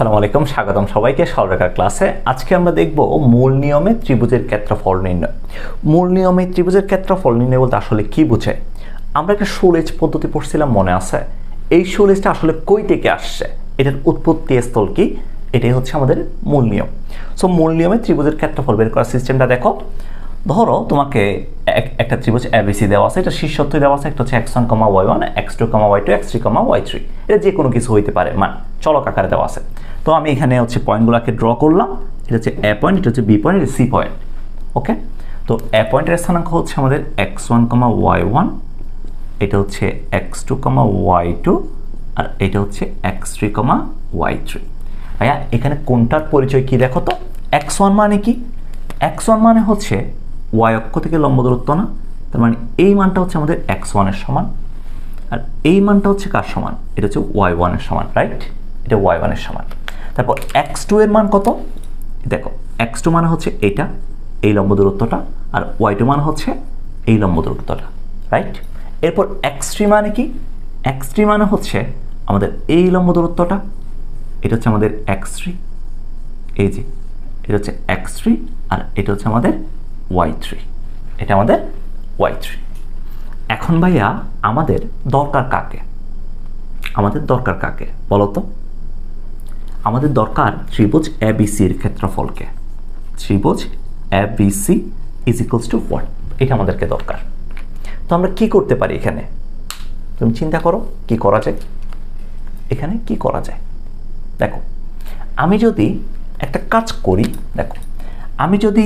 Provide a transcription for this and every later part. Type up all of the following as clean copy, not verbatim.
আসসালামু আলাইকুম, স্বাগতম সবাইকে সরলরেখার ক্লাসে। আজকে আমরা দেখব মূল নিয়মে ত্রিভুজের ক্ষেত্রফল নির্ণয়। মূল নিয়মে ত্রিভুজের ক্ষেত্রফল নির্ণয় বলতে আসলে কি বোঝায়? আমরা একটা সুলেজ পদ্ধতি পড়ছিলাম, মনে আছে? এই সুলেজটা আসলে কই থেকে আসছে, এটার উৎপত্তি স্থল কি, এটাই হচ্ছে আমাদের মূল নিয়ম। সো মূল নিয়মে ত্রিভুজের ক্ষেত্রফল বের করার সিস্টেমটা দেখো। ধরো তোমাকে একটা ত্রিভুজ এবিসি দেওয়া আছে, এটা শীর্ষত্ব দেওয়া আছে, একটা হচ্ছে x1, y1, x2, y2, x3, y3। এটা যে কোনো কিছু হইতে পারে, মান চলক আকারে দেওয়া আছে। তো আমি এখানে হচ্ছে পয়েন্টগুলোকে ড্র করলাম। এটা হচ্ছে এ পয়েন্ট, এটা হচ্ছে বি পয়েন্ট, এটা সি পয়েন্ট। ওকে, তো এ পয়েন্টের স্থানাঙ্ক হচ্ছে আমাদের x1, y1, এটা হচ্ছে x2, y2, আর এটা হচ্ছে x3, y3। ভাইয়া এখানে কোনটার পরিচয় কি দেখো তো? x1 মানে কি? x1 মানে হচ্ছে y অক্ষ থেকে লম্ব দূরত্ব না, তার মানে এই মানটা হচ্ছে আমাদের x1 এর সমান, আর এই মানটা হচ্ছে কার সমান? এটা হচ্ছে y1 এর সমান, রাইট? এটা y1 এর সমান। তারপর x2 এর মান কত? দেখো x2 মানে হচ্ছে এইটা, এই লম্ব দূরত্বটা, আর y2 মানে হচ্ছে এই লম্ব দূরত্বটা, রাইট? এরপর x3 মানে কি? x3 মানে হচ্ছে আমাদের এই লম্ব দূরত্বটা, এটা হচ্ছে আমাদের x3, এই যে এটা হচ্ছে x3, আর এটা হচ্ছে আমাদের y3, এটা আমাদের y3। এখন ভাইয়া আমাদের দরকার কাকে? আমাদের দরকার কাকে বলো তো? আমাদের দরকার ত্রিভুজ এবিসি এর ক্ষেত্রফলকে। ত্রিভুজ ABC is equals to what, এটা আমাদেরকে দরকার। তো আমরা কি করতে পারি এখানে? তুমি চিন্তা করো কি করা যায় এখানে, কি করা যায়? দেখো আমি যদি একটা কাজ করি, দেখো আমি যদি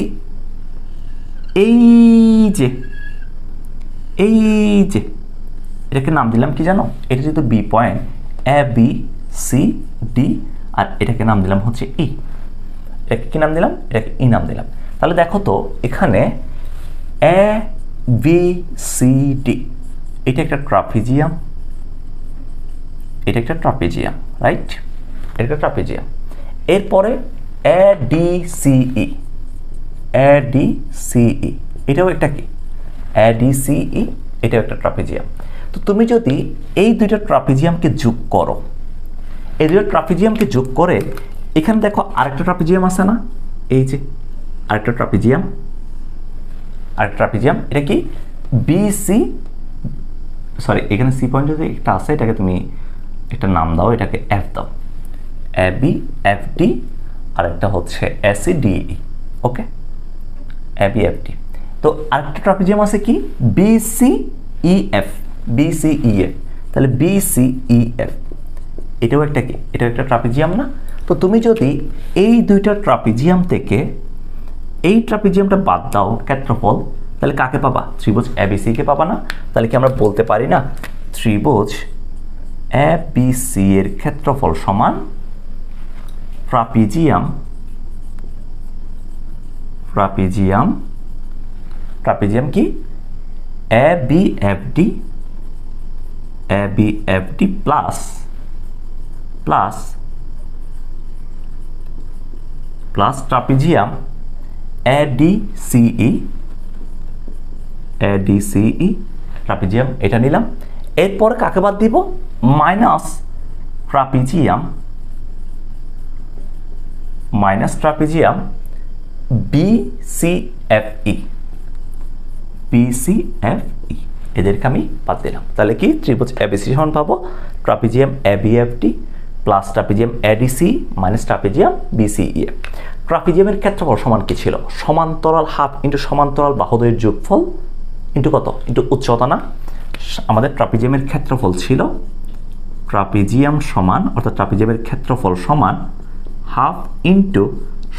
এই যে এটাকে নাম দিলাম কি জানো? এটা যেহেতু B point, A B C D, আর এটাকে নাম দিলাম হচ্ছে ই। এটাকে কি নাম দিলাম? এটাকে ই নাম দিলাম। তাহলে দেখো তো এখানে এ বি সি ডি, এটা একটা ট্রাপিজিয়াম, এটা একটা ট্রাপিজিয়াম, রাইট? এটা একটা ট্রাপিজিয়াম। এরপরে এ ডি সিই, এ ডি সিই, এটাও একটা কি? এ ডি সিই, এটাও একটা ট্রাপিজিয়াম। তো তুমি যদি এই দুইটা ট্রাপিজিয়ামকে যোগ করো, এই দুইটা ট্রাপিজিয়ামকে যোগ করে এখানে দেখো আরেকটা ট্রাপিজিয়াম আছে না? এই যে আরেকটা ট্রাপিজিয়াম, এটা কি? বিসি, সরি এখানে সি পয়েন্ট যদি একটা আছে, এটাকে তুমি একটা নাম দাও, এটাকে এফ দাও, এ বি এফ ডি, আর একটা হচ্ছে এসি ডিই। ওকে, এ বি এফ ডি। তো আরেকটা ট্রাপিজিয়াম আছে কি? বিসিইএফ, বিসিইএফ। তাহলে বিসিইএফ এটাও একটা কি? এটাও একটা ট্রাপিজিয়াম না? তো তুমি যদি এই দুইটা ট্রাপিজিয়াম থেকে এই ট্রাপিজিয়ামটা বাদ দাও ক্ষেত্রফল, তাহলে কাকে পাবা? ত্রিভুজ এবিসি কে পাবা না? তাহলে কি আমরা বলতে পারি না ত্রিভুজ এবিসি এর ক্ষেত্রফল সমান ট্রাপিজিয়াম কি? A B F D plus trapezium A D C E, trapezium এটা নিলাম। এরপর কাকে বাদ দিব? মাইনাস ট্রাপিজিয়াম বিসিএফই, এদেরকে আমি বাদ দিলাম। তাহলে কি ত্রিভুজ এবিসি সমান পাবো trapezium A B F D plus trapezium A D C minus trapezium B C E F. ট্রাপিজিয়ামের ক্ষেত্রফল সমান কি ছিল? সমান্তরাল হাফ ইন্টু সমান্তরাল বাহুদ্বয়ের যোগফল ইন্টু কত? ইন্টু উচ্চতা না? আমাদের ট্রাপিজিয়ামের ক্ষেত্রফল ছিল, ট্রাপিজিয়াম সমান, অর্থাৎ ট্রাপিজিয়ামের ক্ষেত্রফল সমান হাফ ইন্টু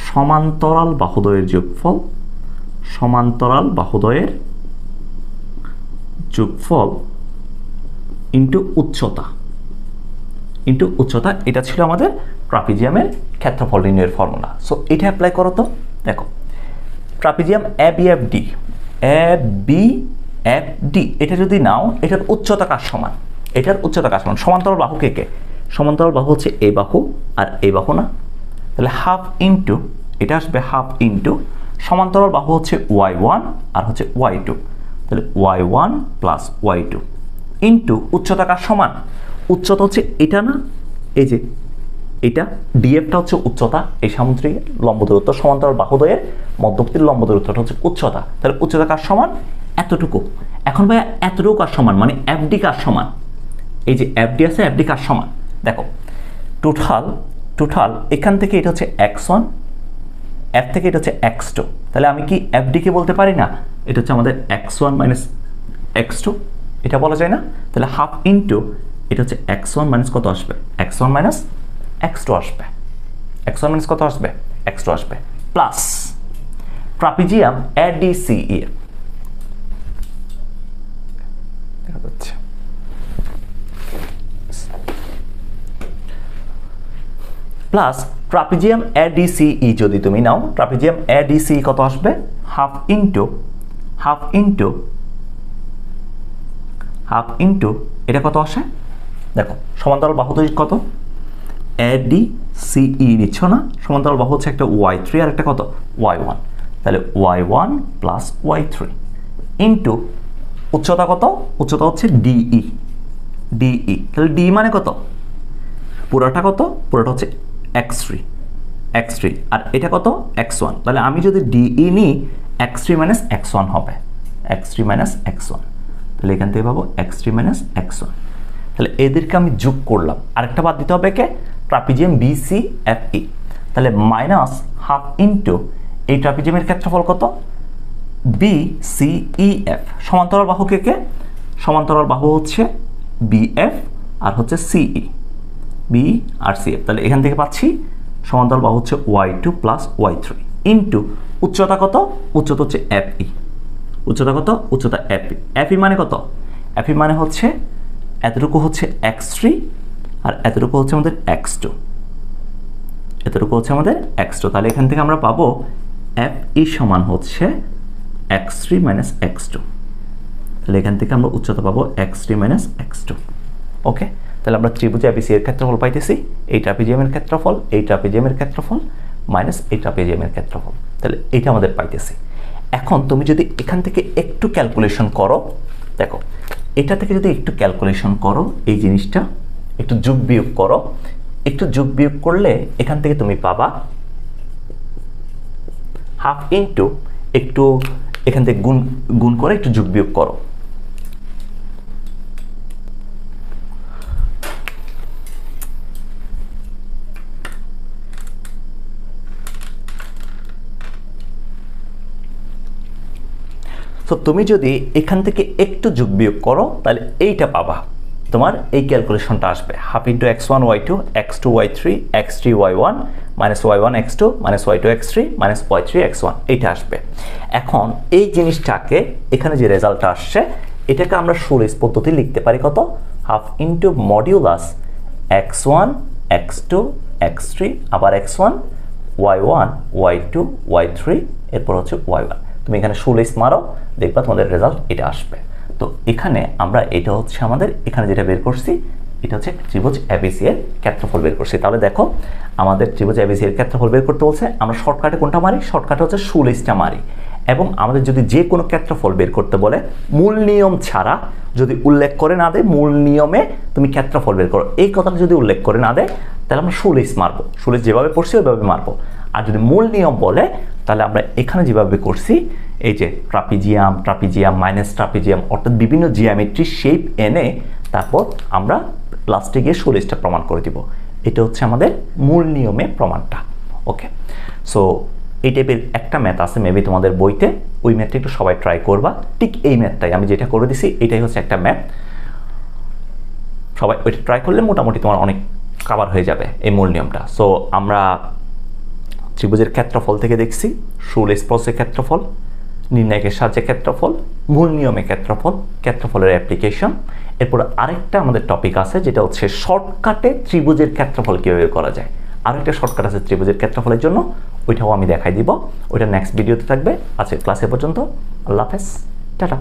সমান্তরাল বাহুদ্বয়ের যোগফল ইন্টু উচ্চতা। এটা ছিল আমাদের ট্রাপিজিয়ামের ক্ষেত্রফল নির্ণয়ের ফর্মুলা। সো এটা অ্যাপ্লাই করো তো। দেখো ট্রাপিজিয়াম এ বি এফ ডি, এটা যদি নাও, এটার উচ্চতা কার সমান? সমান্তরাল বাহু কে? সমান্তরাল বাহু হচ্ছে এই বাহু আর এই বাহু না? তাহলে হাফ ইন্টু, এটা আসবে হাফ ইন্টু সমান্তরাল বাহু হচ্ছে y1 আর হচ্ছে y2, তাহলে y1 প্লাস y2 ইন্টু উচ্চতা কার সমান? উচ্চতা হচ্ছে এটা না? এই যে এটা ডিএফটা হচ্ছে উচ্চতা, এই সামুদ্রিক লম্ব দূরত্ব সমান্তরাল বাহুদ্বয়ের মধ্যবর্তী লম্ব দূরত্বটা হচ্ছে উচ্চতা। তাহলে উচ্চতা কার সমান? এতটুকু। এখন ভাইয়া এতটুকু কার সমান, মানে এফডি কার সমান? এই যে এফডি আছে, এফডি কার সমান? দেখো টোটাল এখান থেকে এটা হচ্ছে x1, এফ থেকে এটা হচ্ছে x2। তাহলে আমি কি এফডিকে বলতে পারি না এটা হচ্ছে আমাদের x1 মাইনাস x2, এটা বলা যায় না? তাহলে হাফ ইন্টু এটা হচ্ছে x1 মাইনাস কত আসবে? x1 মাইনাস x2 আসবে। x1 মাইনাস কত আসবে? x2 আসবে। প্লাস ট্রাপিজিয়াম এডিসিই দেখা যাচ্ছে, প্লাস ট্রাপিজিয়াম এডিসিই যদি তুমি নাও, ট্রাপিজিয়াম এডিসিই কত আসবে? হাফ ইন্টু এটা কত আসে? দেখো সমান্তরাল বাহু তো কত? এডিসিই নিচ্ছ না, সমান্তরাল বাহু হচ্ছে একটা y3 আর একটা কত? y1। তাহলে y1 প্লাস y3 ইন্টু উচ্চতা কত? উচ্চতা হচ্ছে ডিই। তাহলে ডি মানে কত? পুরোটা কত? পুরোটা হচ্ছে x3 আর এটা কত? x1। তাহলে আমি যদি ডিই নিই x3 মাইনাস x1 হবে, x3 মাইনাস x1। তাহলে এখান থেকে পাবো x3 মাইনাস x1। তাহলে এদেরকে আমি যোগ করলাম, আরেকটা বাদ দিতে হবে কে? ট্রাপিজিয়াম বিসিএফই। তাহলে মাইনাস হাফ ইন্টু এই ট্রাপিজিয়ামের ক্ষেত্রফল কত? বিসিইএফ। সমান্তরাল বাহু কে? সমান্তরাল বাহু হচ্ছে বিএফ আর হচ্ছে সিই, বি আর সিএফ। তাহলে এখান থেকে পাচ্ছি সমান্তরাল বাহু হচ্ছে y2 প্লাস y3 ইন্টু উচ্চতা কত? উচ্চতা হচ্ছে এফই। উচ্চতা কত? উচ্চতা এফই মানে কত? এফই মানে হচ্ছে এতটুকু হচ্ছে x3 আর এতটুকু হচ্ছে আমাদের x2, এতটুকু হচ্ছে আমাদের x2। তাহলে এখান থেকে আমরা পাবো এফই সমান হচ্ছে x3 মাইনাস x2। তাহলে এখান থেকে আমরা উচ্চতা পাবো x3 মাইনাস x2। ওকে, তাহলে আমরা ত্রিভুজ এবিসি এর ক্ষেত্রফল পাইতেছি, এই ট্রাপিজিয়ামের ক্ষেত্রফল, এই ট্রাপিজিয়ামের ক্ষেত্রফল মাইনাস এই ট্রাপিজিয়ামের ক্ষেত্রফল। তাহলে এটা আমাদের পাইতেছি। এখন তুমি যদি এখান থেকে একটু ক্যালকুলেশন করো, দেখো এটা থেকে যদি একটু ক্যালকুলেশন করো, এই জিনিসটা একটু যোগ বিয়োগ করো, একটু যোগ বিয়োগ করলে এখান থেকে তুমি পাবা হাফ ইন্টু একটু এখান থেকে গুণ করে একটু যোগ বিয়োগ করো। তো তুমি যদি এখান থেকে একটু যোগ বিয়োগ করো তাহলে এইটা পাবা, তোমার এই ক্যালকুলেশনটা আসবে half into x1 y2 x2 y3 x3 y1 minus y1 x2 minus y2 x3 minus y3 x1, এইটা আসবে। এখন এই জিনিসটাকে এখানে যে রেজাল্টটা আসছে এটাকে আমরা সুরেশ পদ্ধতি লিখতে পারি কত? Half into modulus x1 x2 x3 আবার x1 y1 y2 y3 এরপর হচ্ছে y1। তুমি এখানে সুরেশ মারো, দেখবা তোমাদের রেজাল্ট এটা আসবে। তো এখানে আমরা এটা হচ্ছে আমাদের এখানে যেটা বের করছি এটা হচ্ছে ত্রিভুজ এবিসি এর ক্ষেত্রফল বের করছি। তাহলে দেখো আমাদের ত্রিভুজ এবিসি এর ক্ষেত্রফল বের করতে বলছে, আমরা শর্টকাটে কোনটা মারি? শর্টকাটে হচ্ছে সুরেশটা মারি। এবং আমাদের যদি যে কোনো ক্ষেত্রফল বের করতে বলে মূল নিয়ম ছাড়া যদি উল্লেখ করে না দেয়, মূল নিয়মে তুমি ক্ষেত্রফল বের করো, এই কথাটা যদি উল্লেখ করে না দেয় তাহলে আমরা সুরেশ মারবো, সুরেশ যেভাবে পড়ছি ওইভাবে মারবো। আর যদি মূল নিয়ম বলে তাহলে আমরা এখানে যেভাবে করছি, এই যে ট্রাপিজিয়াম মাইনাস ট্রাপিজিয়াম অর্থাৎ বিভিন্ন জিওমেট্রি শেপ এনে তারপর আমরা লাস্টে গিয়ে সুরেশটা প্রমাণ করে দিব। এটা হচ্ছে আমাদের মূল নিয়মে প্রমাণটা। ওকে, সো এই টাইপের একটা ম্যাথ আছে মেবি তোমাদের বইতে, ওই ম্যাথটা একটু সবাই ট্রাই করবা। ঠিক এই ম্যাথটাই আমি যেটা করে দিছি এটাই হচ্ছে একটা ম্যাথ, সবাই ওইটা ট্রাই করলে মোটামুটি তোমার অনেক কভার হয়ে যাবে এই মূল নিয়মটা। সো আমরা ত্রিভুজের ক্ষেত্রফল থেকে দেখছি সুরেশ প্রসের ক্ষেত্রফল, নির্ণায়কের সাহায্যে ক্ষেত্রফল, মূল নিয়মে ক্ষেত্রফল, ক্ষেত্রফলের অ্যাপ্লিকেশন। এরপর আরেকটা আমাদের টপিক আছে যেটা হচ্ছে শর্টকাটে ত্রিভুজের ক্ষেত্রফল কীভাবে করা যায়। আরেকটা শর্টকাট আছে ত্রিভুজের ক্ষেত্রফলের জন্য, ওইটাও আমি দেখাই দিব, ওইটা নেক্সট ভিডিওতে থাকবে। আজকের ক্লাসে পর্যন্ত, আল্লাহ হাফেজ, টাটা।